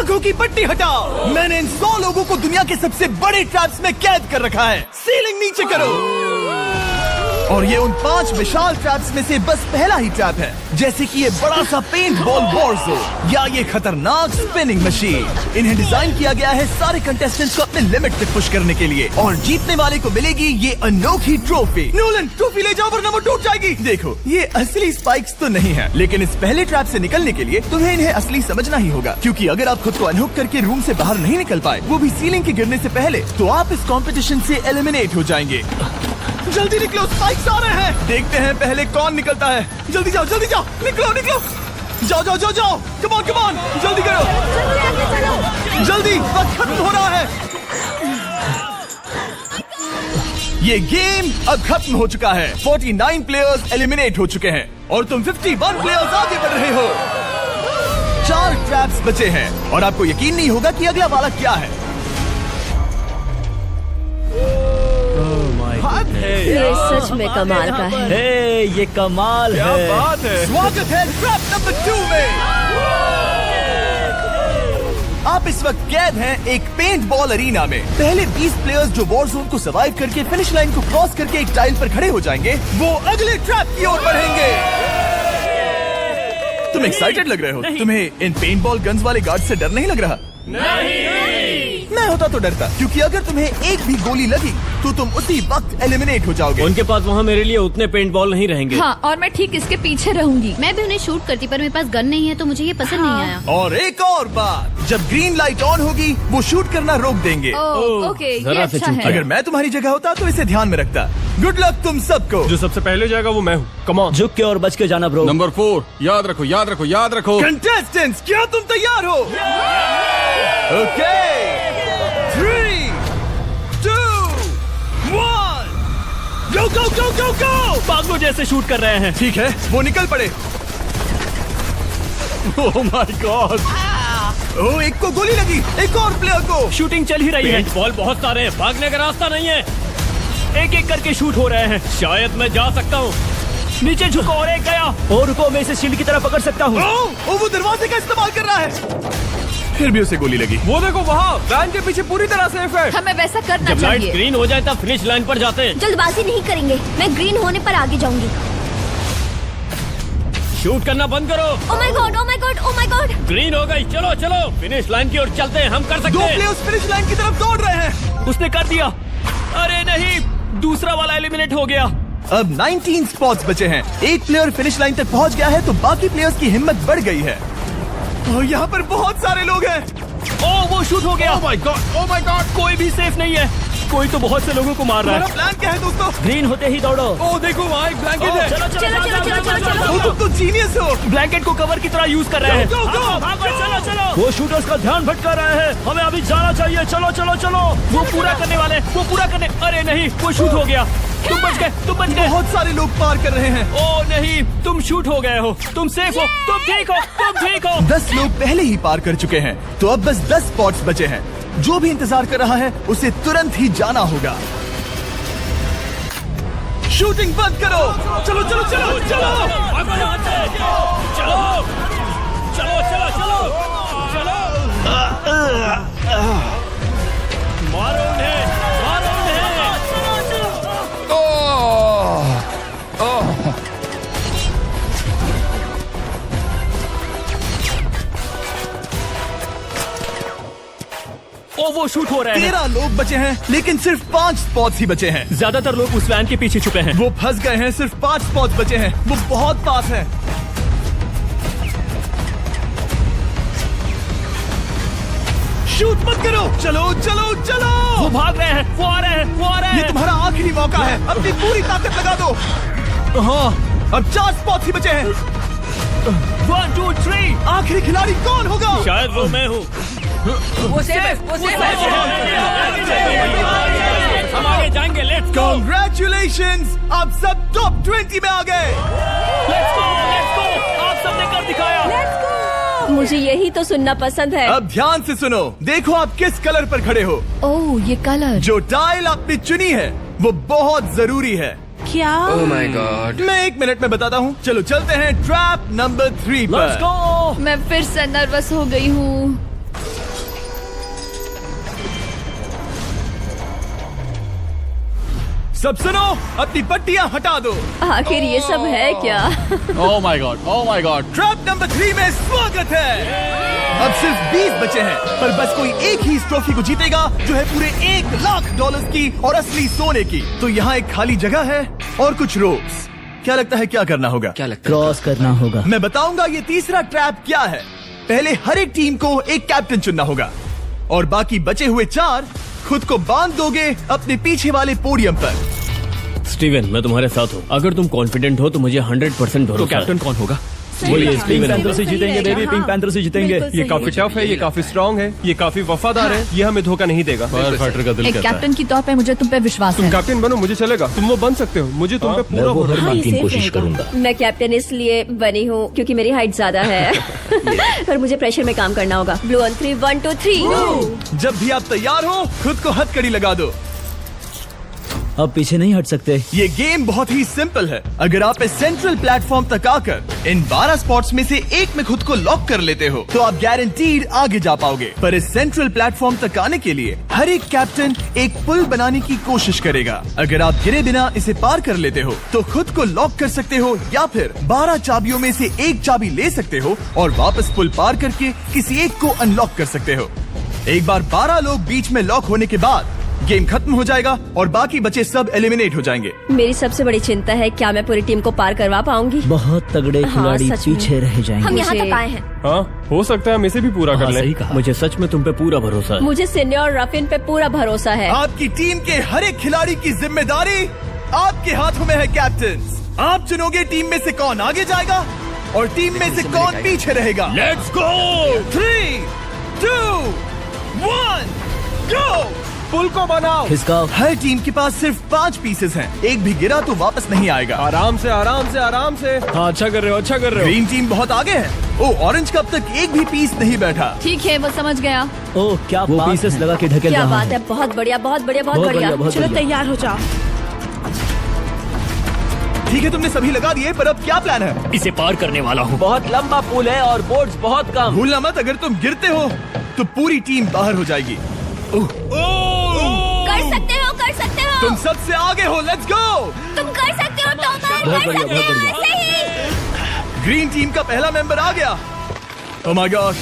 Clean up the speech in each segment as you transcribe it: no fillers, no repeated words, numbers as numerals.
आंखों की पट्टी हटाओ। मैंने इन 100 लोगों को दुनिया के सबसे बड़े ट्रैप्स में कैद कर रखा है। सीलिंग नीचे करो। और ये उन 5 विशाल ट्रैप्स में से बस पहला ही ट्रैप है, जैसे कि ये बड़ा सा पेंट बॉल वॉरज़ो या ये खतरनाक स्पिनिंग मशीन। इन्हें डिजाइन किया गया है सारे कंटेस्टेंट्स को अपने लिमिट तक पुश करने के लिए, और जीतने वाले को मिलेगी ये अनोखी ट्रॉफी। नोलन, ट्रॉफी ले जाओ वरना वो टूट जाएगी। देखो, ये असली स्पाइक्स तो नहीं है, लेकिन इस पहले ट्रैप से निकलने के लिए तुम्हें इन्हें असली समझना ही होगा, क्योंकि अगर आप खुद को अनहुक करके रूम से बाहर नहीं निकल पाए, वो भी सीलिंग के गिरने से पहले, तो आप इस कॉम्पिटिशन से एलिमिनेट हो जाएंगे। जल्दी निकलो, स्पाइक्स आ रहे हैं। देखते हैं पहले कौन निकलता है। जल्दी जाओ, निकलो। जाओ, कम ऑन, जल्दी करो, जल्दी, वक्त खत्म हो रहा है। ये गेम अब खत्म हो चुका है। 49 प्लेयर्स एलिमिनेट हो चुके हैं और तुम 51 प्लेयर्स आगे बढ़ रहे हो। 4 ट्रैप्स बचे हैं और आपको यकीन नहीं होगा कि अगला वाला क्या है। ये सच में कमाल का है। ये कमाल है। बात है। स्वागत है ट्रैप नंबर 2 में। आप इस वक्त कैद हैं एक पेंट बॉल अरीना में। पहले 20 प्लेयर्स जो वॉर जोन को सर्वाइव करके फिनिश लाइन को क्रॉस करके एक टाइल पर खड़े हो जाएंगे, वो अगले ट्रैप की ओर बढ़ेंगे। तुम एक्साइटेड लग रहे हो। तुम्हें इन पेंट बॉल गन्स वाले गार्ड से डर नहीं लग रहा? मैं होता तो डरता, क्योंकि अगर तुम्हें एक भी गोली लगी तो तुम उसी वक्त एलिमिनेट हो जाओगे। उनके पास वहाँ मेरे लिए उतने पेंट बॉल नहीं रहेंगे। हाँ, और मैं ठीक इसके पीछे रहूंगी। मैं भी उन्हें शूट करती, पर मेरे पास गन नहीं है तो मुझे ये पसंद नहीं आया। और एक और बात, जब ग्रीन लाइट ऑन होगी वो शूट करना रोक देंगे। ओके, ये जरा से अच्छा चूक है। अगर मैं तुम्हारी जगह होता तो इसे ध्यान में रखता। गुड लक तुम सबको। जो सबसे पहले जाएगा वो मैं हूँ। Come on. झुक के और बच के जाना ब्रो। नंबर 4, याद रखो। कंटेस्टेंट्स, क्या तुम तैयार हो? Okay, 3, 2, 1, go! पागलों जैसे शूट कर रहे हैं। ठीक है, वो निकल पड़े। ओह माय गॉड। ओ, एक को गोली लगी, एक और प्लेयर को। शूटिंग चल ही रही है। पेंट बॉल बहुत सारे हैं, भागने का रास्ता नहीं है। एक करके शूट हो रहे हैं। शायद मैं जा सकता हूँ। नीचे झुको और एक गया। और रुको, मैं इसे शील्ड की तरह पकड़ सकता हूँ। वो दरवाजे का इस्तेमाल कर रहा है। फिर भी उसे गोली लगी। वो देखो वहाँ, वैन के पीछे पूरी तरह सेफ है। हमें वैसा करना जब लाइट चाहिए। ग्रीन हो जाए तब फिनिश लाइन पर जाते हैं। जल्दबाजी नहीं करेंगे, मैं ग्रीन होने पर आगे जाऊंगी। शूट करना बंद करो। Oh my God. ग्रीन हो गई। चलो फिनिश लाइन की ओर चलते हैं। हम कर सकते 2 हैं। प्लेयर्स फिनिश लाइन की तरफ दौड़ रहे हैं। उसने कर दिया। अरे नहीं, दूसरा वाला एलिमिनेट हो गया। अब 19 स्पॉट्स बचे हैं। एक प्लेयर फिनिश लाइन तक पहुंच गया है तो बाकी प्लेयर्स की हिम्मत बढ़ गई है। और यहाँ पर बहुत सारे लोग हैं। वो शूट हो गया। ओह माय गॉड। कोई भी सेफ नहीं है। कोई तो बहुत से लोगों को मार रहा तुम्हारा है। प्लान क्या है दोस्तों? ग्रीन होते ही दौड़ो। ओह देखो वहाँ एक ब्लैंकेट है। वो तुम तो जीनियस हो। ब्लैंकेट को कवर की तरह यूज कर रहे हैं। Go, go, go! चलो। वो शूटर्स का ध्यान भटका रहे हैं। हमें अभी जाना चाहिए। चलो। वो पूरा करने। अरे नहीं, वो शूट हो गया। तुम बच गए। बहुत सारे लोग पार कर रहे हैं। ओ नहीं, तुम शूट हो गए हो। तुम सेफ हो। तुम ठीक हो। 10 लोग पहले ही पार कर चुके हैं, तो अब बस 10 स्पॉट्स बचे हैं। जो भी इंतजार कर रहा है उसे तुरंत ही जाना होगा। शूटिंग बंद करो। चलो। मारो उन्हें। वो शूट हो रहे हैं। 13 लोग बचे हैं, लेकिन सिर्फ 5 स्पॉट्स ही बचे हैं। ज्यादातर लोग उस वैन के पीछे छुपे हैं। वो फंस गए हैं। सिर्फ 5 स्पॉट्स बचे हैं। वो बहुत पास है। शूट मत करो। चलो। वो भाग रहे हैं। वो आ रहे हैं। ये तुम्हारा आखिरी मौका है। अपनी पूरी ताकत लगा दो। हाँ, अब 4 स्पॉट्स ही बचे हैं। 1, 2, 3। आखिरी खिलाड़ी कौन होगा? शायद वो मैं हूँ। वो सेफ। हम आगे जाएंगे। Let's go. Congratulations! आप सब टॉप 20 में आ गए। Let's go. आप सबने कर दिखाया। मुझे यही तो सुनना पसंद है। अब ध्यान से सुनो। देखो आप किस कलर पर खड़े हो। ओह, ये कलर। जो टाइल आपने चुनी है वो बहुत जरूरी है। क्या? ओह माय गॉड। मैं 1 मिनट में बताता हूँ। चलो चलते हैं ट्रैप नंबर 3 लेट्स पर। गो। मैं फिर से नर्वस हो गई हूँ। सब सुनो, अपनी पट्टियां हटा दो। आखिर ये सब है क्या? Oh my God! Oh my God! Trap number 3 में स्वागत है। अब सिर्फ 20 बचे हैं, पर बस कोई एक ही इस ट्रॉफी को जीतेगा जो है पूरे $1,00,000 की और असली सोने की। तो यहाँ एक खाली जगह है और कुछ रोप्स। क्या लगता है क्या करना होगा? क्या लगता क्रॉस करना होगा। मैं बताऊंगा ये तीसरा ट्रैप क्या है। पहले हर एक टीम को एक कैप्टन चुनना होगा और बाकी बचे हुए 4 खुद को बांध दोगे अपने पीछे वाले पोडियम पर। स्टीवन, मैं तुम्हारे साथ हूँ। अगर तुम कॉन्फिडेंट हो तो मुझे 100% भरोसा। तो कैप्टन कौन होगा? बोलिए पिंक स्टीवन। पैंथर से जीतेंगे बेबी, पिंक पैंथर से जीतेंगे। ये काफी टफ है, ये काफी स्ट्रांग है, ये काफी वफादार है, ये हमें धोखा नहीं देगा। फायर फाइटर का दिल एक कहता है। कैप्टन की तौर पे मुझे तुम पे विश्वास तुम है। कैप्टन बनो, मुझे चलेगा। तुम वो बन सकते हो, मुझे तुम पे पूरा भरोसा है। मुमकिन कोशिश करूंगा। मैं कैप्टन इसलिए बनी हूँ क्योंकि मेरी हाइट ज्यादा है पर मुझे प्रेशर में काम करना होगा। Blue on 3, 1 2 3। जब भी आप तैयार हो खुद को हथकड़ी लगा दो। अब पीछे नहीं हट सकते। ये गेम बहुत ही सिंपल है। अगर आप इस सेंट्रल प्लेटफॉर्म तक आकर इन 12 स्पॉट्स में से एक में खुद को लॉक कर लेते हो तो आप गारंटीड आगे जा पाओगे। पर इस सेंट्रल प्लेटफॉर्म तक आने के लिए हर एक कैप्टन एक पुल बनाने की कोशिश करेगा। अगर आप गिरे बिना इसे पार कर लेते हो तो खुद को लॉक कर सकते हो या फिर 12 चाबियों में से एक चाबी ले सकते हो और वापस पुल पार करके किसी एक को अनलॉक कर सकते हो। एक बार 12 लोग बीच में लॉक होने के बाद गेम खत्म हो जाएगा और बाकी बचे सब एलिमिनेट हो जाएंगे। मेरी सबसे बड़ी चिंता है क्या मैं पूरी टीम को पार करवा पाऊंगी। बहुत तगड़े खिलाड़ी सच में। पीछे रह जाएंगे। हम यहाँ तक आए हैं। हाँ, हो सकता है हम इसे भी पूरा कर लें। मुझे सच में तुम पे पूरा भरोसा है। मुझे सीनियर रफिन पे पूरा भरोसा है। आपकी टीम के हर एक खिलाड़ी की जिम्मेदारी आपके हाथों में है कैप्टन। आप चुनोगे टीम में से कौन आगे जाएगा और टीम में से कौन पीछे रहेगा। Let's go. 3 2 1 गो। पुल को बनाओ। खिसकाओ। हर टीम के पास सिर्फ 5 पीसेस हैं। एक भी गिरा तो वापस नहीं आएगा। आराम से आराम से आराम से। हाँ, अच्छा कर रहे हो, अच्छा कर रहे हो। ग्रीन टीम बहुत आगे है। ओ, ऑरेंज का अब तक एक भी पीस नहीं बैठा। ठीक है, वो समझ गया। ओह क्या वो पीसेस लगा के ढकेल क्या रहा बात है, बहुत बढ़िया बहुत बढ़िया बहुत बहुत बढ़िया। बढ़िया, बहुत चलो बढ़िया। तैयार हो जाओ। ठीक है, तुमने सभी लगा दिए, पर अब क्या प्लान है? इसे पार करने वाला हूँ। बहुत लंबा पुल है और बोर्ड्स बहुत कम। भूलना मत, अगर तुम गिरते हो तो पूरी टीम बाहर हो जाएगी। कर सकते हो तुम सबसे आगे हो। Let's go. तुम कर सकते हो टॉमर, बहुत कर बढ़िया, सकते बहुत हो बढ़िया। ऐसे ही। ग्रीन टीम का पहला मेंबर आ गया। ओह माय गॉड।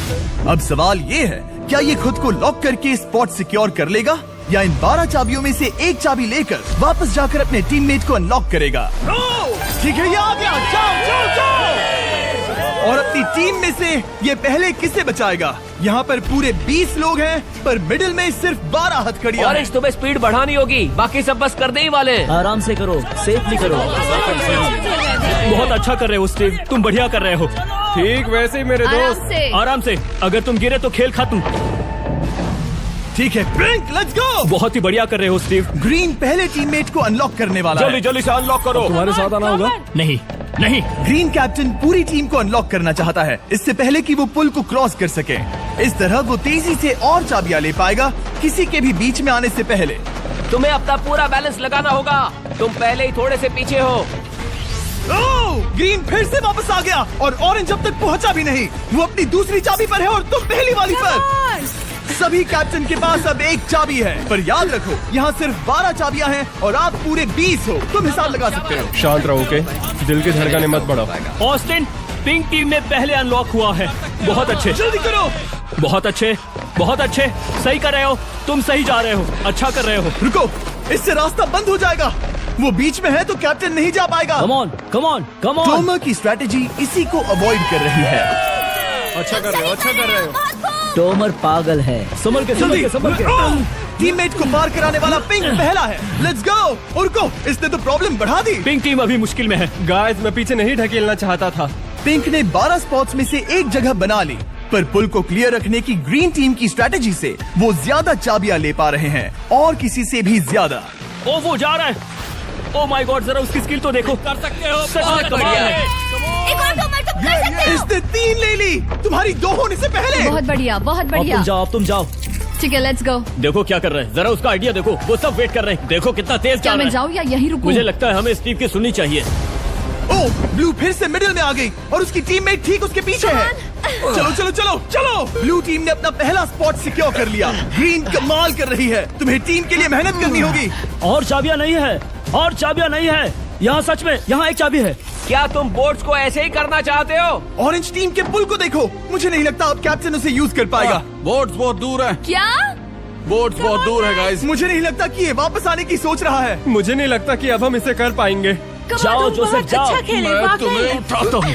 अब सवाल ये है, क्या ये खुद को लॉक करके स्पॉट सिक्योर कर लेगा या इन 12 चाबियों में से एक चाबी लेकर वापस जाकर अपने टीममेट को अनलॉक करेगा? ठीक है, ये आ गया। जाओ जाओ जाओ। और अपनी टीम में से ये पहले किसे बचाएगा? यहाँ पर पूरे 20 लोग हैं, पर मिडिल में सिर्फ 12 हथकड़ियां हैं। ऑरेंज, तुम्हें स्पीड बढ़ानी होगी, बाकी सब बस करने ही वाले हैं। आराम से करो, सेफली करो। बहुत अच्छा कर रहे हो स्टीव, तुम बढ़िया कर रहे हो। ठीक वैसे ही मेरे आराम दोस्त। से। आराम से, अगर तुम गिरे तो खेल खत्म। ठीक है, ब्रिंक, लेट्स गो। बहुत ही बढ़िया कर रहे हो स्टीव। ग्रीन पहले टीममेट को अनलॉक करने वाला जल्दी है। जल्दी से अनलॉक करो। तुम्हारे साथ आना होगा। नहीं नहीं, ग्रीन कैप्टन पूरी टीम को अनलॉक करना चाहता है, इससे पहले कि वो पुल को क्रॉस कर सके। इस तरह वो तेजी से और चाबियां ले पाएगा, किसी के भी बीच में आने से पहले। तुम्हें अपना पूरा बैलेंस लगाना होगा, तुम पहले ही थोड़े से पीछे हो। ओह, ग्रीन फिर से वापस आ गया और ऑरेंज अब तक पहुंचा भी नहीं। वो अपनी दूसरी चाबी पर है और तुम पहली वाली पर। सभी कैप्टन के पास अब एक चाबी है, पर याद रखो यहाँ सिर्फ 12 चाबियां हैं और आप पूरे 20 हो। तुम हिसाब लगा सकते हो। शांत रहो, ओके? दिल की धड़कनें मत बढ़ाओ। ऑस्टिन, पिंक टीम में पहले अनलॉक हुआ है। बहुत अच्छे, जल्दी करो। बहुत अच्छे, बहुत अच्छे। सही कर रहे हो, तुम सही जा रहे हो, अच्छा कर रहे हो। रुको, इससे रास्ता बंद हो जाएगा। वो बीच में है तो कैप्टन नहीं जा पाएगा। Come on, come on, come on. Tomer की स्ट्रेटेजी इसी को अवॉइड कर रही है। अच्छा कर रहे हो, अच्छा कर रहे हो। टोमर पागल है। संभल के, संभल के, संभल के। टीममेट को पार कराने वाला पिंक पहला है। Let's go. और रुको, इसने तो प्रॉब्लम बढ़ा दी। पिंक टीम अभी मुश्किल में है। गाइस, मैं पीछे नहीं ढकेलना चाहता था। पिंक ने 12 स्पॉट्स में से एक जगह बना ली, पर पुल को क्लियर रखने की ग्रीन टीम की स्ट्रेटेजी से वो ज्यादा चाबियां ले पा रहे हैं और किसी से भी ज्यादा। ओ वो जा रहा है। ओ माय गॉड, जरा उसकी स्किल तो देखो। कर सकते हो, सच में कमाल है। एक और टॉमर, तुम कर सकते हो। इसने 3 ले ली, तुम्हारी 2 होने से पहले। बहुत बढ़िया, बहुत अब बढ़िया। तुम जाओ, अब तुम जाओ। ठीक है, लेट्स गो। देखो क्या कर रहे हैं, जरा उसका आइडिया देखो। वो सब वेट कर रहे हैं, देखो कितना तेज क्या जा रहा मैं है। जाऊँ या यहीं रुकूं? मुझे लगता है हमें स्टीव की सुननी चाहिए। ओह, ब्लू फिर से मिडिल में आ गई और उसकी टीममेट ठीक उसके पीछे है। चलो चलो चलो चलो। ब्लू टीम ने अपना पहला स्पॉट सिक्योर कर लिया। ग्रीन कमाल कर रही है। तुम्हें टीम के लिए मेहनत करनी होगी। और चाबियां नहीं है, और चाबियां नहीं है। यहाँ सच में यहाँ एक चाबी है। क्या तुम बोट्स को ऐसे ही करना चाहते हो? ऑरेंज टीम के पुल को देखो। मुझे नहीं लगता अब कैप्टन उसे यूज कर पाएगा। बोट्स बहुत दूर है, क्या? बोट्स बहुत दूर है गाइस। मुझे नहीं लगता कि ये वापस आने की सोच रहा है। मुझे नहीं लगता कि अब हम इसे कर पाएंगे। जाओ जोसेफ जाओ। मैं तुम्हें उठाता हूँ।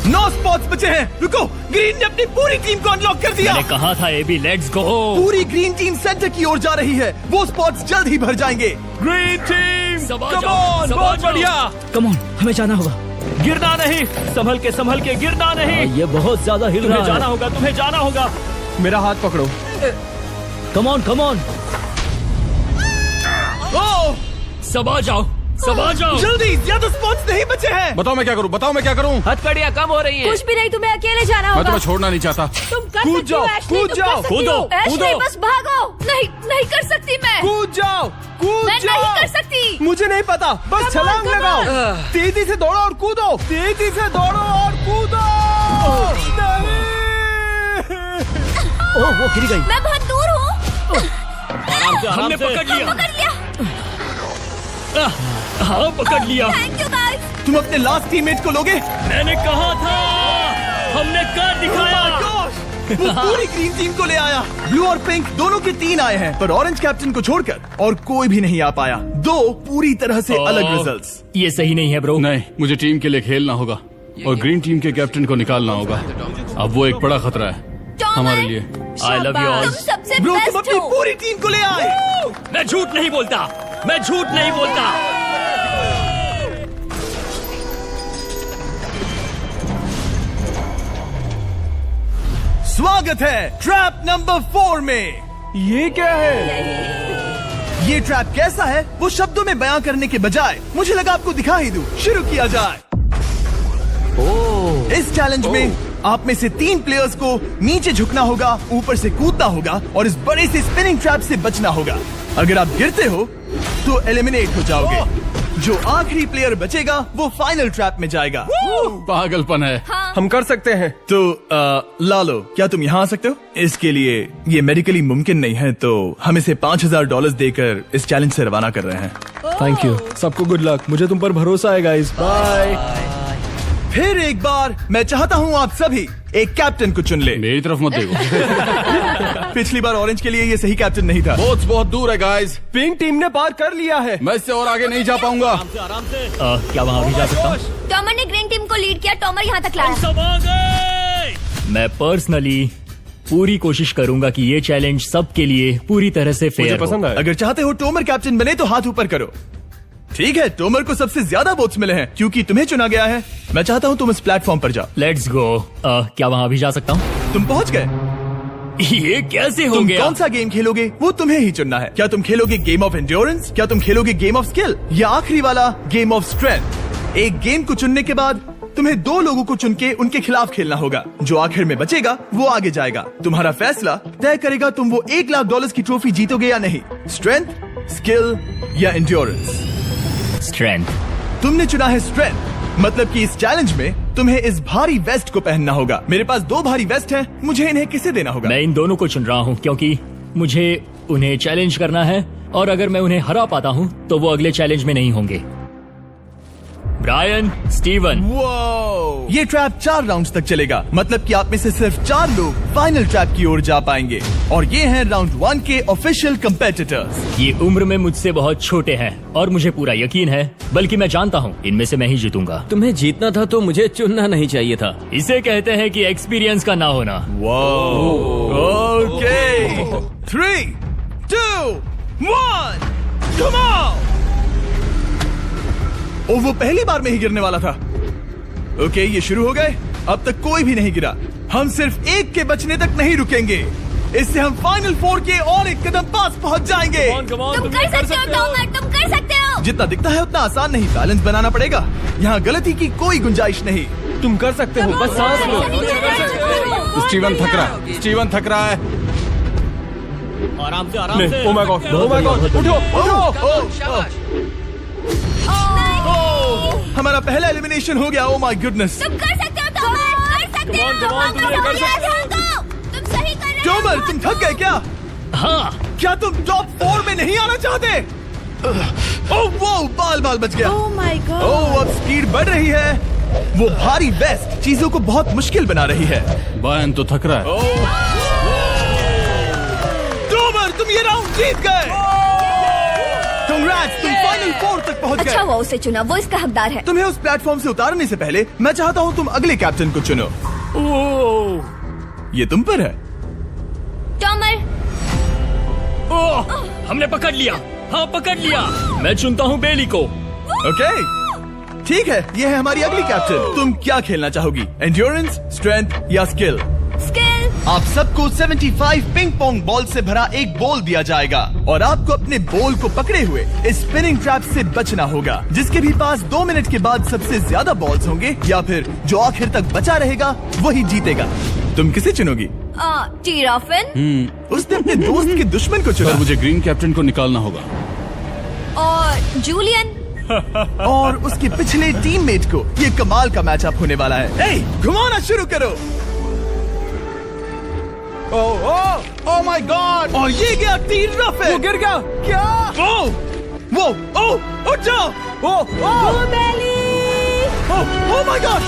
9 स्पॉट्स बचे हैं। रुको, ग्रीन ने अपनी पूरी टीम को अनलॉक कर दिया। मैंने कहा था एबी, लेट्स गो। पूरी ग्रीन टीम सेंटर की ओर जा रही है। वो स्पॉट्स जल्द ही भर जाएंगे। ग्रीन टीम, सबा कम जाओ, ऑन, सबा बहुत जाओ। बढ़िया। कम ऑन, हमें जाना होगा। गिरना नहीं, संभल के गिरना नहीं। ये बहुत ज्यादा हिल रहा है। जाना होगा, तुम्हें जाना होगा। मेरा हाथ पकड़ो। कम ऑन कम ऑन, ओह, सबा जाओ, सबा जाओ। जल्दी, ज्यादा स्पॉट्स नहीं बचे हैं। बताओ मैं क्या करूँ, बताओ मैं क्या करूँ। हथकड़ियाँ कम हो रही हैं। कुछ भी नहीं, तुम्हें अकेले जाना मैं होगा। तुम्हें छोड़ना नहीं चाहता। तुम कर कूद सकती हो, जाओ, एशली, कूद तुम जाओ, कर सकती कूदो, हो। एशली, कूदो। बस भागो। नहीं, नहीं कर सकती मैं। कूद जाओ, कूद मैं जाओ। नहीं कर सकती। मुझे नहीं पता, बस Come on, छलांग come लगाओ। on। तेजी से दौड़ो और कूदो, तेजी से दौड़ो और कूदो। नहीं। ओह, वो गिर गई। मैं बहुत दूर हूँ। हमने पकड़ लिया। पकड़ लिया। हाँ, पकड़ लिया। Thank you guys. तुम अपने लास्ट टीममेट को लोगे? मैंने कहा था, हमने कर दिखाया। वो पूरी ग्रीन टीम को ले आया। ब्लू और पिंक दोनों के 3 आए हैं, पर ऑरेंज कैप्टन को छोड़कर और कोई भी नहीं आ पाया। 2 पूरी तरह से अलग रिजल्ट्स। ये सही नहीं है ब्रो। नहीं, मुझे टीम के लिए खेलना होगा और ग्रीन टीम के कैप्टन को निकालना होगा। अब वो एक बड़ा खतरा है हमारे लिए। I love you all. तुम सबसे ब्रो, तुम बेस्ट अपनी हो। पूरी टीम को ले आए। मैं झूठ नहीं बोलता, मैं झूठ नहीं बोलता। स्वागत है ट्रैप नंबर 4 में। ये क्या है? ये ट्रैप कैसा है वो शब्दों में बयां करने के बजाय मुझे लगा आपको दिखा ही दूं। शुरू किया जाए। इस चैलेंज में आप में से 3 प्लेयर्स को नीचे झुकना होगा, ऊपर से कूदना होगा और इस बड़े से स्पिनिंग ट्रैप से बचना होगा। अगर आप गिरते हो तो एलिमिनेट हो जाओगे। जो आखिरी प्लेयर बचेगा वो फाइनल ट्रैप में जाएगा। पागलपन है। हम कर सकते हैं। तो लालो, क्या तुम यहाँ आ सकते हो? इसके लिए ये मेडिकली मुमकिन नहीं है, तो हम इसे $5000 देकर इस चैलेंज से रवाना कर रहे हैं। Thank you. सबको गुड लक। मुझे तुम पर भरोसा है गाइस। बाय। फिर एक बार मैं चाहता हूँ आप सभी एक कैप्टन को चुन ले। मेरी तरफ मत देखो। पिछली बार ऑरेंज के लिए ये सही कैप्टन नहीं था। बोट्स बहुत दूर है गाइस। पिंक टीम ने पार कर लिया है। मैं इससे और आगे नहीं जा पाऊंगा। आराम से। क्या वहाँ भी जा सकता हूँ? टॉमर ने ग्रीन टीम को लीड किया। टॉमर यहाँ तक लाया। सब आ गए। मैं पर्सनली पूरी कोशिश करूंगा कि ये चैलेंज सबके लिए पूरी तरह से मुझे फेयर पसंद हो। आया। अगर चाहते हो टोमर कैप्टन बने तो हाथ ऊपर करो। ठीक है, टोमर को सबसे ज्यादा वोट्स मिले हैं क्योंकि तुम्हें चुना गया है। मैं चाहता हूँ तुम इस प्लेटफॉर्म पर जाओ। Let's go. क्या वहाँ भी जा सकता हूँ? तुम पहुँच गए। ये कैसे हो तुम गया? कौन सा गेम खेलोगे वो तुम्हें ही चुनना है। क्या तुम खेलोगे गेम ऑफ एंड्योरेंस, क्या तुम खेलोगे गेम ऑफ स्किल, या आखिरी वाला गेम ऑफ स्ट्रेंथ? एक गेम को चुनने के बाद तुम्हें 2 लोगों को चुन के उनके खिलाफ खेलना होगा। जो आखिर में बचेगा वो आगे जाएगा। तुम्हारा फैसला तय करेगा तुम वो $1,00,000 की ट्रॉफी जीतोगे या नहीं। स्ट्रेंथ, स्किल या एंड्योरेंस? स्ट्रेंथ। तुमने चुना है स्ट्रेंथ। मतलब कि इस चैलेंज में तुम्हें इस भारी वेस्ट को पहनना होगा। मेरे पास 2 भारी वेस्ट हैं, मुझे इन्हें किसे देना होगा? मैं इन दोनों को चुन रहा हूँ क्योंकि मुझे उन्हें चैलेंज करना है और अगर मैं उन्हें हरा पाता हूँ तो वो अगले चैलेंज में नहीं होंगे। Brian, Steven. वो ये ट्रैप 4 राउंड्स तक चलेगा। मतलब कि आप में से सिर्फ 4 लोग फाइनल ट्रैप की ओर जा पाएंगे और ये हैं राउंड 1 के ऑफिशियल कंपेटिटर्स। ये उम्र में मुझसे बहुत छोटे हैं और मुझे पूरा यकीन है, बल्कि मैं जानता हूँ इनमें से मैं ही जीतूंगा। तुम्हें जीतना था तो मुझे चुनना नहीं चाहिए था। इसे कहते हैं कि एक्सपीरियंस का ना होना। Okay, 3, 2, 1, come on. ओ, वो पहली बार में ही गिरने वाला था। ओके, ये शुरू हो गए। अब तक कोई भी नहीं गिरा। हम सिर्फ एक के बचने तक नहीं रुकेंगे। इससे हम फाइनल 4 के और एक कदम पास पहुंच जाएंगे। तुम कर सकते हो टॉमर, तुम कर सकते हो। जितना दिखता है उतना आसान नहीं, बैलेंस बनाना पड़ेगा। यहाँ गलती की कोई गुंजाइश नहीं। तुम कर सकते हो, बस सांस लो। स्टीवन थक रहा है। स्टीवन थक रहा है। आराम से, आराम से। Oh my God, oh my God, उठो, उठो। शाबाश। हमारा पहला एलिमिनेशन हो गया। Oh my goodness. तुम कर सकते हो टॉमर, कर सकते सकते हैं। तुम ये कर सकते तुम सही कर रहे हो। टॉमर, तुम थक गए क्या? हाँ, क्या तुम टॉप 4 में नहीं आना चाहते? ओह वो बाल बच गया। ओह माय गॉड। ओह अब स्पीड बढ़ रही है। वो भारी वेस्ट चीजों को बहुत मुश्किल बना रही है। बायन तो थक रहा है। टॉमर, तुम ये राउंड जीत गए। कांग्रेट्स, तुम फाइनल 4 तक पहुंच अच्छा गए। हुआ उसे चुना, वो इसका हकदार है। तुम्हें उस प्लेटफॉर्म से उतारने से पहले मैं चाहता हूँ तुम अगले कैप्टन को चुनो। ये तुम पर है। टॉमर, ओह, हमने पकड़ लिया। हाँ, पकड़ लिया। मैं चुनता हूँ बेली को। ओके, ठीक है, ये है हमारी अगली कैप्टन। तुम क्या खेलना चाहोगी? एंड्योरेंस, स्ट्रेंथ या स्किल? स्किल। आप सबको 75 पिंग पोंग बॉल से भरा एक बॉल दिया जाएगा और आपको अपने बॉल को पकड़े हुए इस स्पिनिंग ट्रैप से बचना होगा। जिसके भी पास 2 मिनट के बाद सबसे ज्यादा बॉल्स होंगे या फिर जो आखिर तक बचा रहेगा वही जीतेगा। तुम किसे चुनोगी? टीराफिन उसने अपने दोस्त के दुश्मन को चुना पर मुझे ग्रीन कैप्टन को निकालना होगा। और जूलियन। और उसके पिछले टीममेट को। ये कमाल का मैचअप होने वाला है। ए, घुमाना शुरू करो। ओह माय गॉड, और ये गया टीराफिन। वो गिर गया। क्या? वो उठ जाओ। ओह माय गॉड।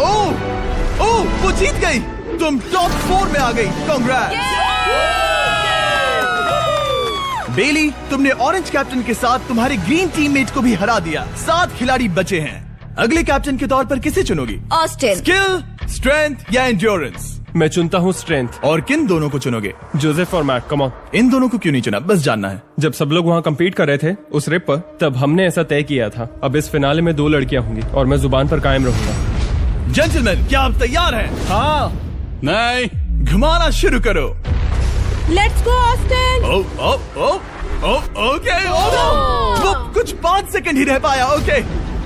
ओह वो जीत गई। तुम टॉप 4 में आ गई। कांग्रेट्स। बेली, तुमने ऑरेंज कैप्टन के साथ तुम्हारे ग्रीन टीममेट को भी हरा दिया। 7 खिलाड़ी बचे हैं। अगले कैप्टन के तौर पर किसे चुनोगी? ऑस्टिन। स्किल, स्ट्रेंथ या एंड्योरेंस? मैं चुनता हूँ स्ट्रेंथ। और किन दोनों को चुनोगे? जोसेफ और मैट, कम ऑन। इन दोनों को क्यों नहीं चुना? बस जानना है। जब सब लोग वहाँ कम्पीट कर रहे थे उस रिप पर, तब हमने ऐसा तय किया था। अब इस फिनाले में 2 लड़कियां होंगी और मैं जुबान पर कायम रहूंगा। जेंटलमैन, क्या आप तैयार हैं? हाँ। नहीं, घुमाना शुरू करो। Let's go Austin. ओके। वो कुछ 5 सेकंड ही रह पाया। ओके,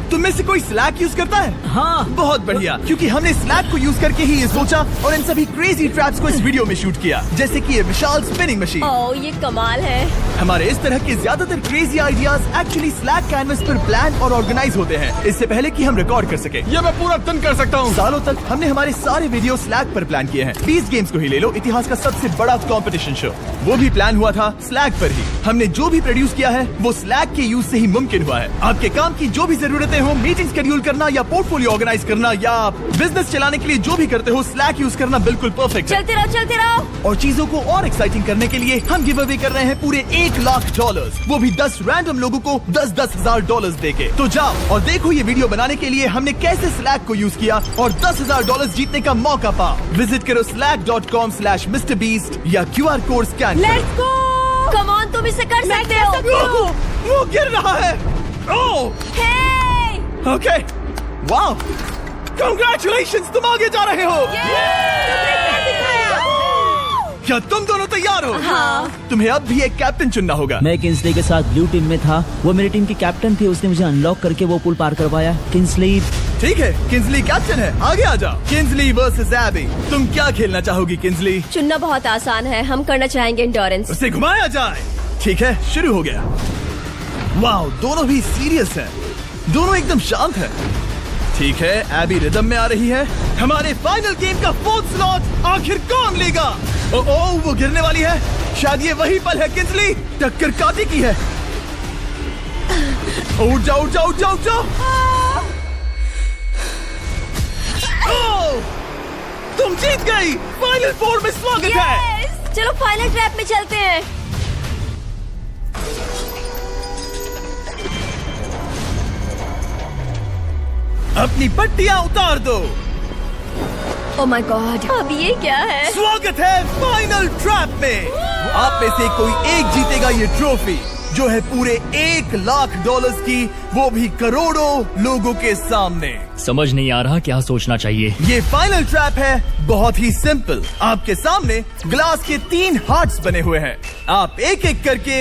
तुम में से कोई स्लैक यूज करता है? हाँ। बहुत बढ़िया, क्योंकि हमने स्लैक को यूज करके ही ये सोचा और इन सभी क्रेजी ट्रैप्स को इस वीडियो में शूट किया, जैसे कि ये विशाल स्पिनिंग मशीन। ओह ये कमाल है। हमारे इस तरह के ज्यादातर crazy ideas actually slack canvas पर प्लान और ऑर्गेनाइज होते हैं इससे पहले कि हम रिकॉर्ड कर सके। ये मैं पूरा दिन कर सकता हूँ। सालों तक हमने हमारे सारे वीडियो स्लैक पर प्लान किए हैं। 20 गेम्स को ही ले लो, इतिहास का सबसे बड़ा कंपटीशन शो, वो भी प्लान हुआ था स्लैक पर ही। हमने जो भी प्रोड्यूस किया है वो स्लैक के यूज से ही मुमकिन हुआ है। आपके काम की जो भी जरूरतें हो, मीटिंग शेड्यूल करना या पोर्टफोलियो ऑर्गेनाइज करना या बिजनेस चलाने के लिए जो भी करते हो, स्लैक यूज करना बिल्कुल परफेक्ट है। चलते रहो। और चीजों को और एक्साइटिंग करने के लिए हम गिव अवे कर रहे हैं पूरे $1,00,000, वो भी 10 रैंडम लोगों को $10,000 देके। तो जाओ और देखो ये वीडियो बनाने के लिए हमने कैसे स्लैक को यूज किया और $10,000 जीतने का मौका पा। विजिट करो slack.com/MrBeast या QR कोड स्कैन करो। Let's go. कम ऑन, तुम इसे कर सकते हो। वो गिर रहा है। ओह ओके, वाओ, कांग्रेचुलेशंस, तुम आगे जा रहे हो। क्या तुम दोनों तैयार हो? हाँ। तुम्हें अब भी एक कैप्टन चुनना होगा। मैं किंसली के साथ ब्लू टीम में था। वो मेरी टीम की कैप्टन थी, उसने मुझे अनलॉक करके वो पुल पार करवाया। किंसली। ठीक है, किंसली कैप्टन है, आगे आ जाओ। किंसली वर्सेस एबी, तुम क्या खेलना चाहोगी किंसली? चुनना बहुत आसान है, हम करना चाहेंगे एंड्योरेंस। उसे घुमाया जाए। ठीक है, शुरू हो गया। वाओ, दोनों भी सीरियस हैं, दोनों एकदम शांत हैं। ठीक है, एबी रिदम में आ रही है। हमारे फाइनल गेम का 4th स्लॉट आखिर कौन लेगा? ओह वो गिरने वाली है। शायद ये वही पल है किंसली, टक्कर काटी की है। उठ जाओ उठ जाओ उठ जाओ उठ जाओ। ओह, तुम जीत गई। फाइनल 4 में स्वागत है। चलो फाइनल ट्रैप में चलते हैं। अपनी पट्टियां उतार दो। ओह माय गॉड, अब ये क्या है? स्वागत है फाइनल ट्रैप में। आप में से कोई एक जीतेगा ये ट्रॉफी, जो है पूरे $1,00,000 की, वो भी करोड़ों लोगों के सामने। समझ नहीं आ रहा क्या सोचना चाहिए। ये फाइनल ट्रैप है, बहुत ही सिंपल। आपके सामने ग्लास के 3 हार्ट्स बने हुए हैं। आप एक एक करके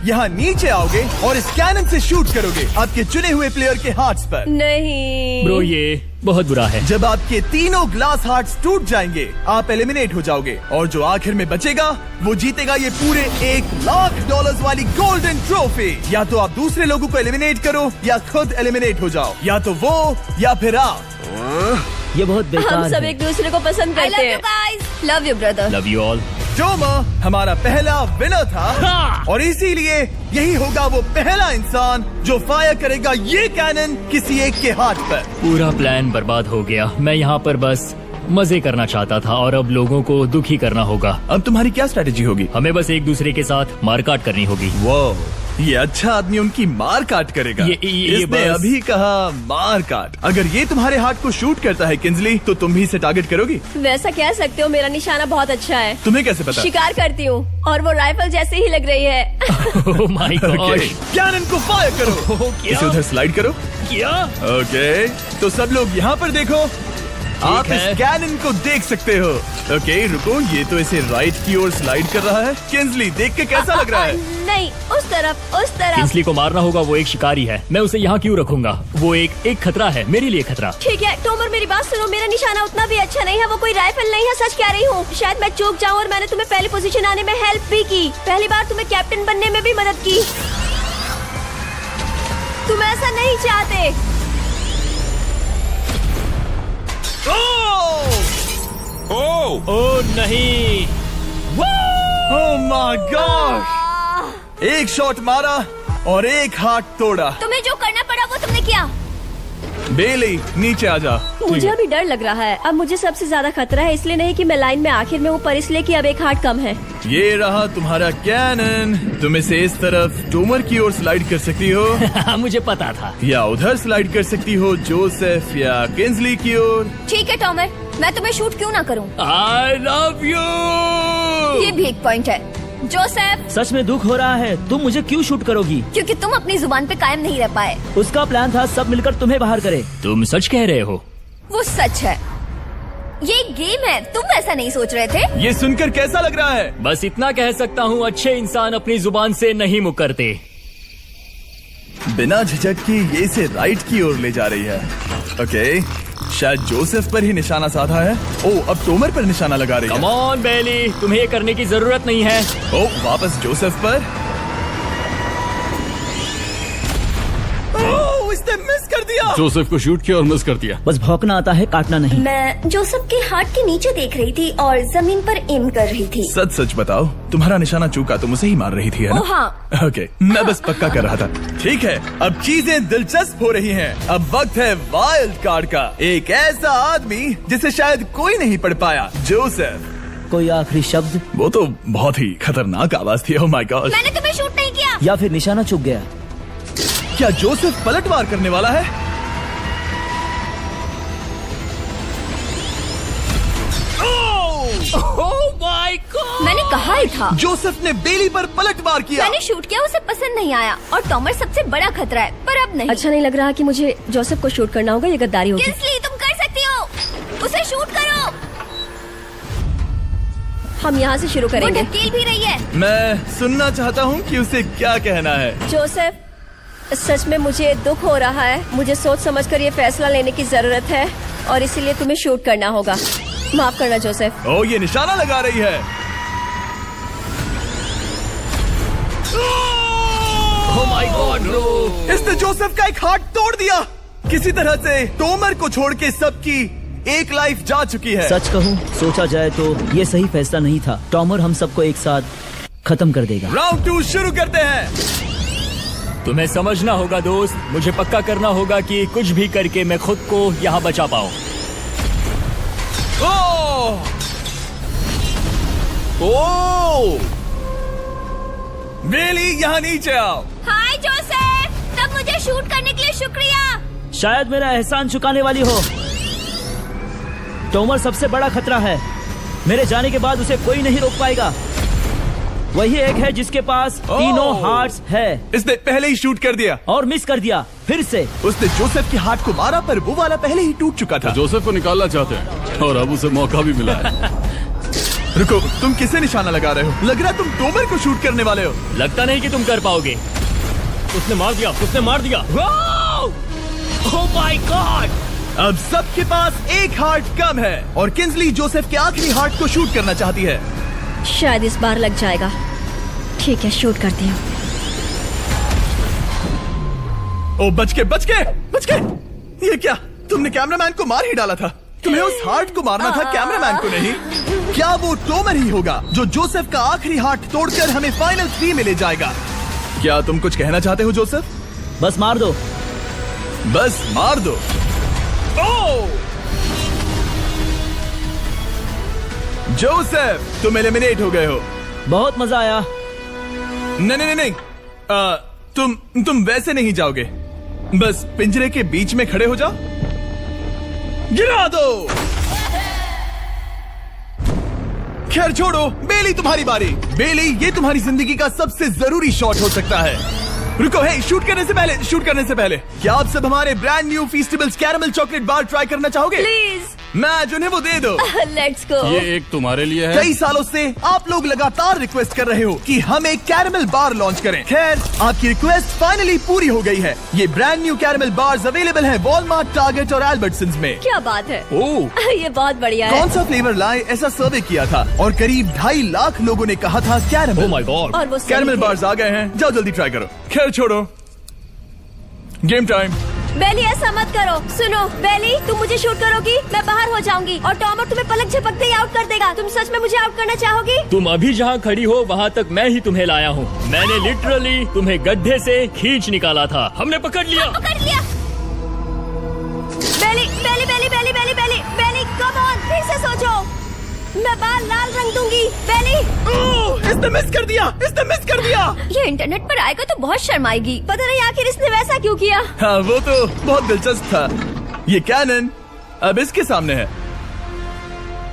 यहाँ नीचे आओगे और इस कैनन से शूट करोगे आपके चुने हुए प्लेयर के हार्ट्स पर। नहीं ब्रो, ये बहुत बुरा है। जब आपके तीनों ग्लास हार्ट्स टूट जाएंगे, आप एलिमिनेट हो जाओगे और जो आखिर में बचेगा वो जीतेगा ये पूरे $1,00,000 वाली गोल्डन ट्रॉफी। या तो आप दूसरे लोगों को एलिमिनेट करो या खुद एलिमिनेट हो जाओ, या तो वो या फिर आप। ये बहुत हम बेकार सब है। एक दूसरे को पसंद I करते love you हैं। guys. Love you brother. Love you all. Tomer हमारा पहला विनर था और इसीलिए यही होगा वो पहला इंसान जो फायर करेगा ये कैनन किसी एक के हाथ पर। पूरा प्लान बर्बाद हो गया। मैं यहाँ पर बस मजे करना चाहता था और अब लोगों को दुखी करना होगा। अब तुम्हारी क्या स्ट्रेटेजी होगी? हमें बस एक दूसरे के साथ मारकाट करनी होगी। वो ये अच्छा आदमी उनकी मार काट करेगा। ये इसने बस- अभी कहा मार काट। अगर ये तुम्हारे हाथ को शूट करता है किंजली तो तुम भी इसे टारगेट करोगी। वैसा कह सकते हो, मेरा निशाना बहुत अच्छा है। तुम्हें कैसे पता? शिकार करती हूँ और वो राइफल जैसे ही लग रही है। ओह माय गॉड। कैनन को फायर करो। इसे उधर स्लाइड करो। क्या? ओके, तो सब लोग यहाँ पर देखो। आप इस है। कैनन को देख सकते हो। ओके, रुको, ये तो इसे राइट की ओर स्लाइड कर रहा है। किंजली देख के कैसा लग रहा है? नहीं, उस तरफ, उस तरफ। किंसली को मारना होगा। वो एक शिकारी है। मैं उसे यहाँ क्यों रखूंगा? वो एक खतरा है, मेरे लिए खतरा। ठीक है टोमर, मेरी बात सुनो। मेरा निशाना उतना भी अच्छा नहीं है। वो कोई राइफल नहीं है, सच कह रही हूँ। शायद मैं चूक जाऊँ और मैंने तुम्हें पहली पोजीशन आने में हेल्प भी की। पहली बार तुम्हें कैप्टन बनने में भी मदद की। तुम ऐसा नहीं चाहते। ओह नहीं। ओह माय गॉड! एक शॉट मारा और एक हाथ तोड़ा। तुम्हें जो करना पड़ा वो तुमने किया। बेली नीचे आ जा। मुझे अभी डर लग रहा है। अब मुझे सबसे ज्यादा खतरा है, इसलिए नहीं कि मैं लाइन में आखिर में हूँ, पर इसलिए कि अब एक हार्ट कम है। ये रहा तुम्हारा कैनन। तुम इसे इस तरफ टोमर की ओर स्लाइड कर सकती हो मुझे पता था। या उधर स्लाइड कर सकती हो जोसेफ या किंजली की ओर। ठीक है टॉमर, मैं तुम्हें शूट क्यों ना करूं? I love you. ये भी एक पॉइंट है। जोसेफ, सच में दुख हो रहा है। तुम मुझे क्यों शूट करोगी? क्योंकि तुम अपनी जुबान पे कायम नहीं रह पाए। उसका प्लान था सब मिलकर तुम्हें बाहर करे। तुम सच कह रहे हो? वो सच है। ये एक गेम है, तुम वैसा नहीं सोच रहे थे। ये सुनकर कैसा लग रहा है? बस इतना कह सकता हूँ, अच्छे इंसान अपनी जुबान से नहीं मुकरते। बिना झिझक की ये इसे राइट की ओर ले जा रही है। ओके, शायद जोसेफ पर ही निशाना साधा है। ओ, अब टोमर पर निशाना लगा रही कम है। ऑन बेली, तुम्हें ये करने की जरूरत नहीं है। ओ, वापस जोसेफ पर। ओ, इसने मिस कर दिया। जोसेफ को शूट किया और मिस कर दिया। बस भौंकना आता है, काटना नहीं। मैं जोसेफ के हार्ट के नीचे देख रही थी और जमीन पर एम कर रही थी। सच सच बताओ, तुम्हारा निशाना चूका, तुम उसे ही मार रही थी, है ना? ओ हाँ। ओके, मैं बस पक्का कर रहा था। ठीक है, अब चीजें दिलचस्प हो रही हैं। अब वक्त है वाइल्ड कार्ड का। एक ऐसा आदमी जिसे शायद कोई नहीं पढ़ पाया, जोसेफ। कोई आखिरी शब्द? वो तो बहुत ही खतरनाक आवाज थी। ओह माय गॉड! मैंने तुम्हें शूट नहीं किया। या फिर निशाना चूक गया? क्या जोसेफ पलटवार करने वाला है? ओह माय गॉड! मैंने कहा ही था। जोसेफ ने बेली पर पलटवार किया। मैंने शूट किया, उसे पसंद नहीं आया और टॉमर सबसे बड़ा खतरा है, पर अब नहीं। अच्छा नहीं लग रहा कि मुझे जोसेफ को शूट करना होगा। ये गद्दारी होगी। किंसली, तुम कर सकती हो। उसे शूट करो। हम यहाँ से शुरू वो करेंगे। ढकेल भी रही है। मैं सुनना चाहता हूँ कि उसे क्या कहना है। जोसेफ, सच में मुझे दुख हो रहा है। मुझे सोच समझकर ये फैसला लेने की जरूरत है और इसीलिए तुम्हें शूट करना होगा। माफ करना जोसेफ। ओ, ये निशाना लगा रही है। ओह माय गॉड ब्रो! इसने जोसेफ का एक हाथ तोड़ दिया। किसी तरह से टोमर को छोड़ के सबकी एक लाइफ जा चुकी है। सच कहूँ, सोचा जाए तो ये सही फैसला नहीं था। टॉमर हम सबको एक साथ खत्म कर देगा। राउंड 2 शुरू करते हैं। तुम्हें समझना होगा दोस्त, मुझे पक्का करना होगा कि कुछ भी करके मैं खुद को यहाँ बचा पाऊँ। ओ! बेली, यहाँ नीचे आओ। हाय जोसेफ, तब मुझे शूट करने के लिए शुक्रिया। शायद मेरा एहसान चुकाने वाली हो। टोमर सबसे बड़ा खतरा है। मेरे जाने के बाद उसे कोई नहीं रोक पाएगा। वही एक है जिसके पास तीनों हार्ट्स है। इसने पहले ही शूट कर दिया और मिस कर दिया फिर से। उसने जोसेफ के हाथ को मारा, पर वो वाला पहले ही टूट चुका था। जोसेफ को निकालना चाहते हैं और अब उसे मौका भी मिला है। रुको, तुम किसे निशाना लगा रहे हो? लग रहा तुम टोमर को शूट करने वाले हो। लगता नहीं कि तुम कर पाओगे। उसने मार दिया, उसने मार दिया। Oh my God! अब सबके पास एक हार्ट कम है और किंजली जोसेफ के आखिरी हार्ट को शूट करना चाहती है। शायद इस बार लग जाएगा। ठीक है, शूट करती हूँ। ओ, बच के। ये क्या? तुमने कैमरामैन को मार ही डाला था। तुम्हें उस हार्ट को मारना था, कैमरामैन को नहीं। क्या वो टोमर ही होगा जो जोसेफ का आखिरी हार्ट तोड़कर हमें फाइनल 3 में ले जाएगा? क्या तुम कुछ कहना चाहते हो जोसेफ? बस मार दो। बस मार दो। ओह! जोसेफ, तुम एलिमिनेट हो गए हो। बहुत मजा आया। नहीं। तुम वैसे नहीं जाओगे। बस पिंजरे के बीच में खड़े हो जाओ। गिरा दो। खैर छोड़ो, बेली तुम्हारी बारी। बेली, ये तुम्हारी जिंदगी का सबसे जरूरी शॉट हो सकता है। रुको, हे, शूट करने से पहले क्या आप सब हमारे brand new Feastables caramel chocolate bar try करना चाहोगे? प्लीज मैच उन्हें वो दे दो। Let's go. ये एक तुम्हारे लिए है। कई सालों से आप लोग लगातार रिक्वेस्ट कर रहे हो कि हम एक कैरमल बार लॉन्च करें। खैर, आपकी रिक्वेस्ट फाइनली पूरी हो गई है। ये brand new caramel bars available हैं वॉलमार्ट, टारगेट और एल्बर्टसन्स में। क्या बात है। ओह, ये बहुत बढ़िया है। कौन सा फ्लेवर लाए, ऐसा सर्वे किया था और करीब 2.5 लाख लोगों ने कहा था कैरमल। Oh my God। और वो सही कैरमल थे। बार्स आ गए हैं, जाओ जल्दी ट्राई करो। खैर छोड़ो, गेम टाइम। बेली ऐसा मत करो। सुनो बेली, तुम मुझे शूट करोगी, मैं बाहर हो जाऊंगी और टॉमर तुम्हें पलक झपकते ही आउट कर देगा। तुम सच में मुझे आउट करना चाहोगी? तुम अभी जहाँ खड़ी हो वहाँ तक मैं ही तुम्हें लाया हूँ। मैंने लिटरली तुम्हें गड्ढे से खींच निकाला था। हमने पकड़ लिया। पकड़ लिया। बेली बेली बेली बेली बेली बेली बेली, कम ऑन, फिर से सोचो। मैं बाल लाल रंग दूंगी। बेली, इसने मिस कर दिया। ये इंटरनेट पर आएगा तो बहुत शर्माएगी। पता नहीं आखिर इसने वैसा क्यों किया। हाँ, वो तो बहुत दिलचस्प था। ये कैनन अब इसके सामने है।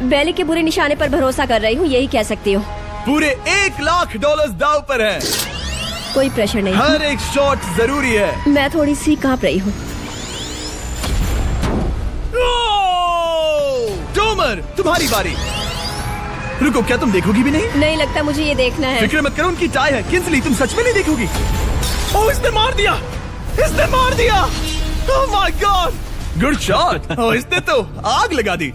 बेली के बुरे निशाने पर भरोसा कर रही हूँ, यही कह सकती हूँ। पूरे $1 लाख दाव पर है। कोई प्रेशर नहीं। हर एक शॉट जरूरी है। मैं थोड़ी सी कांप रही हूँ। टोमर, तुम्हारी बारी। रुको, क्या तुम देखोगी भी नहीं? नहीं लगता मुझे ये देखना है। फिक्र मत करो, उनकी टाई है। किंसली, तुम सच में नहीं देखोगी? ओह, इसने मार दिया। Oh my god, good shot. Oh, इसने तो आग लगा दी।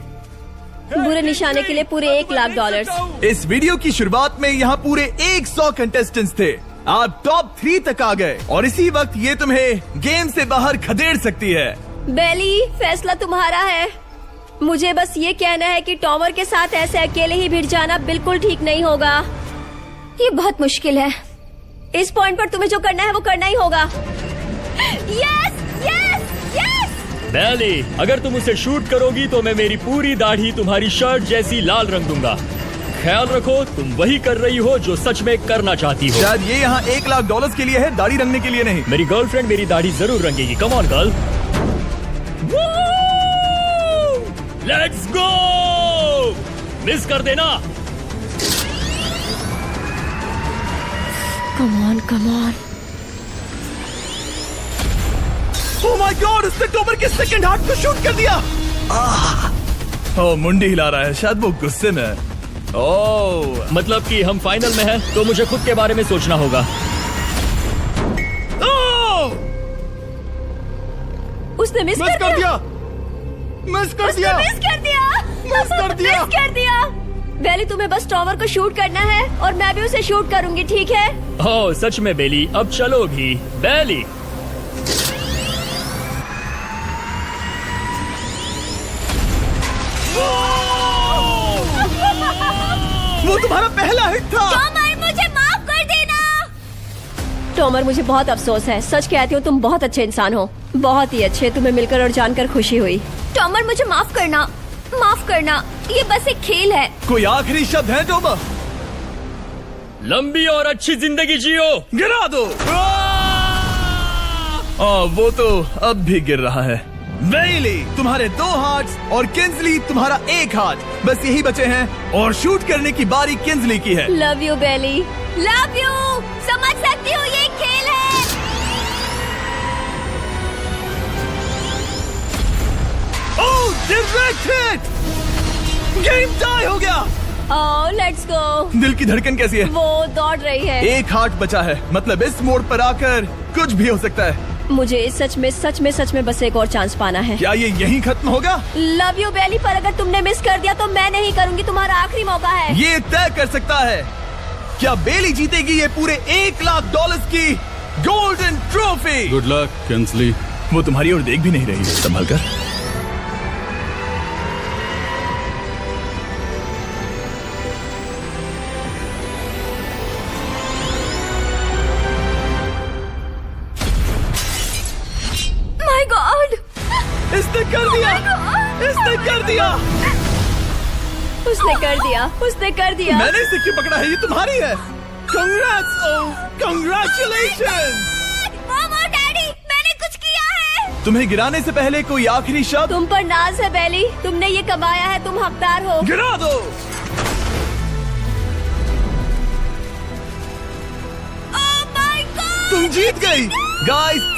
बुरे निशाने के लिए पूरे $1 लाख। इस वीडियो की शुरुआत में यहाँ पूरे 100 कंटेस्टेंट्स थे। आप टॉप 3 तक आ गए और इसी वक्त ये तुम्हें गेम से बाहर खदेड़ सकती है। बेली, फैसला तुम्हारा है। मुझे बस ये कहना है कि टॉमर के साथ ऐसे अकेले ही भिड़ जाना बिल्कुल ठीक नहीं होगा। ये बहुत मुश्किल है। इस पॉइंट पर तुम्हें जो करना है वो करना ही होगा। Yes yes yes. बेली, अगर तुम उसे शूट करोगी तो मैं मेरी पूरी दाढ़ी तुम्हारी शर्ट जैसी लाल रंग दूंगा। ख्याल रखो, तुम वही कर रही हो जो सच में करना चाहती हो। शायद ये यहाँ $1 लाख के लिए है, दाढ़ी रंगने के लिए नहीं। मेरी गर्लफ्रेंड मेरी दाढ़ी जरूर रंगेगी। Come on girl, let's go. Miss कर देना। Come on come on. Oh my god, उसने टोमर के सेकंड हार्ट को शूट कर दिया। ओह, मुंडी हिला रहा है, शायद वो गुस्से में है। ओह, मतलब कि हम फाइनल में हैं, तो मुझे खुद के बारे में सोचना होगा। उसने मिस कर दिया। मिस कर दिया। बेली, तुम्हें बस टॉमर को शूट करना है और मैं भी उसे शूट करूंगी, ठीक है? ओह सच में बेली, अब चलो भी। बेली, वो तुम्हारा पहला हिट था। टॉमर, मुझे माफ कर देना। टॉमर, मुझे बहुत अफसोस है। सच कहती हूँ, तुम बहुत अच्छे इंसान हो, बहुत ही अच्छे। तुम्हें मिलकर और जानकर खुशी हुई। टॉमर, मुझे माफ करना। ये बस एक खेल है। कोई आखिरी शब्द है टोमर? लंबी और अच्छी जिंदगी जियो। गिरा दो। वो तो अब भी गिर रहा है। बेली, तुम्हारे 2 हार्ट्स और किंसली तुम्हारा 1 हार्ट। बस यही बचे हैं और शूट करने की बारी किंसली की है। Love you Belly. Love you. समझ सकती हूँ, ये खेल है। Direct hit. गेम टाई हो गया। ओह, लेट्स गो। दिल की धड़कन कैसी है? वो दौड़ रही है। 1 हार्ट बचा है, मतलब इस मोड़ पर आकर कुछ भी हो सकता है। मुझे सच में बस एक और चांस पाना है। क्या ये यहीं खत्म होगा? लव यू बेली, पर अगर तुमने मिस कर दिया तो मैं नहीं करूंगी। तुम्हारा आखिरी मौका है। ये तय कर सकता है क्या बेली जीतेगी ये पूरे $1 लाख की golden trophy. Good luck Kingsley. वो तुम्हारी ओर देख भी नहीं रही है, संभल कर। इसने कर दिया, इसने कर दिया। उसने कर दिया, उसने कर दिया। मैंने इसे क्यों पकड़ा है? ये तुम्हारी है। Congrats, congratulation. मामा डैडी मैंने कुछ किया है। तुम्हें गिराने से पहले कोई आखिरी शब्द? तुम पर नाज है बेली, तुमने ये कमाया है, तुम हकदार हो। गिरा दो। ओह माय गॉड तुम जीत गई गाइस।